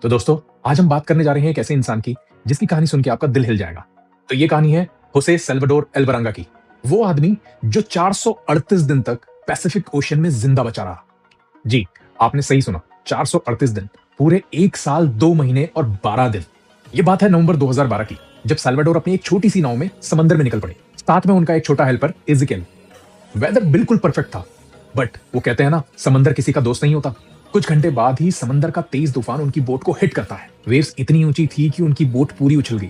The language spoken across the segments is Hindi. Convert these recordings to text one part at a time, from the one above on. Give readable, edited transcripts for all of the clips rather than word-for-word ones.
तो दोस्तों, आज हम बात करने जा रहे हैं एक ऐसे इंसान की जिसकी कहानी सुन के आपका दिल हिल जाएगा। तो ये कहानी है होसे सल्वाडोर एल्वरांगा की। वो आदमी जो 438 दिन तक पैसिफिक ओशन में जिंदा बचा रहा। जी, आपने सही सुना, 438 दिन, पूरे 1 साल 2 महीने और 12 दिन। ये बात है नवंबर 2012 की, जब सल्वाडोर अपनी एक छोटी सी नाव में समंदर में निकल पड़े। साथ में उनका एक छोटा हेल्पर इज़ेकिएल। वेदर बिल्कुल परफेक्ट था, बट वो कहते हैं ना, समंदर किसी का दोस्त नहीं होता। कुछ घंटे बाद ही समंदर का तेज तूफान उनकी बोट को हिट करता है। वेव्स इतनी ऊंची थी कि उनकी बोट पूरी उछल गई,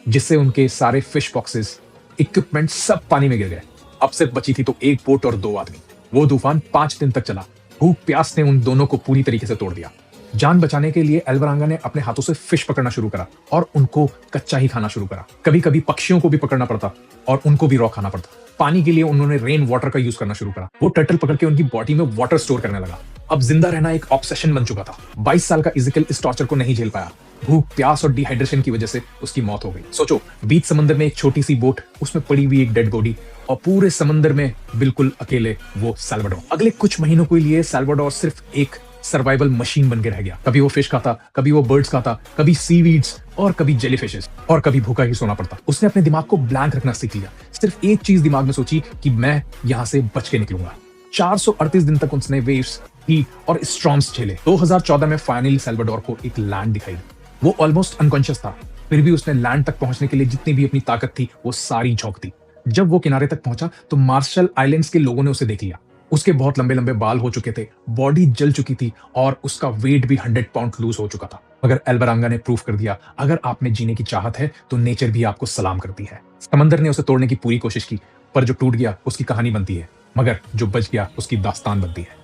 जिससे उनके सारे फिश बॉक्सेस, इक्विपमेंट सब पानी में गिर गए। अब सिर्फ बची थी तो एक बोट और 2 आदमी। वो तूफान 5 दिन तक चला। भूख प्यास ने उन दोनों को पूरी तरीके से तोड़ दिया। जान बचाने के लिए एल्वरांगा ने अपने हाथों से फिश पकड़ना शुरू करा और उनको कच्चा ही खाना शुरू करा। कभी कभी पक्षियों को भी पकड़ना पड़ता और उनको भी रॉ खाना पड़ता। पानी के लिए उन्होंने रेन वाटर का यूज करना शुरू करा। वो टर्टल पकड़ के उनकी बॉडी में वाटर स्टोर करने लगा। अब जिंदा रहना एक ऑब्सेशन बन चुका था। 22 साल का इज़ेकिएल इस टॉर्चर को नहीं झेल पाया। भूख प्यास और डिहाइड्रेशन की वजह से उसकी मौत हो गई। सोचो, बीच समंदर में एक छोटी सी बोट, उसमें पड़ी हुई एक डेड बॉडी, और पूरे समंदर में बिल्कुल अकेले वो सल्वाडोर। अगले कुछ महीनों के लिए सल्वाडोर सिर्फ एक सर्वाइवल मशीन बन के रह गया। कभी वो फिश खाता, कभी वो बर्ड्स खाता, कभी सीवीड्स और कभी जेलीफिशेस, और कभी भूखा ही सोना पड़ता। उसने अपने दिमाग को ब्लैंक रखना सीख लिया। सिर्फ एक चीज दिमाग में सोची कि मैं यहाँ से बच के निकलूंगा। 438 दिन तक उसने वेव्स, हीट और स्टॉर्म्स झेले। 2014 में फाइनली सल्वाडोर को एक लैंड दिखाई। वो ऑलमोस्ट अनकॉन्शियस था, फिर भी उसने लैंड तक पहुंचने के लिए जितनी भी अपनी ताकत थी वो सारी झोंक दी। जब वो किनारे तक पहुंचा तो मार्शल आइलैंड्स के लोगों ने उसे देख लिया। उसके बहुत लंबे लंबे बाल हो चुके थे, बॉडी जल चुकी थी और उसका वेट भी 100 पाउंड लूज हो चुका था। मगर एल्वरांगा ने प्रूफ कर दिया, अगर आप में जीने की चाहत है तो नेचर भी आपको सलाम करती है। समंदर ने उसे तोड़ने की पूरी कोशिश की, पर जो टूट गया उसकी कहानी बनती है, मगर जो बच गया उसकी दास्तान बनती है।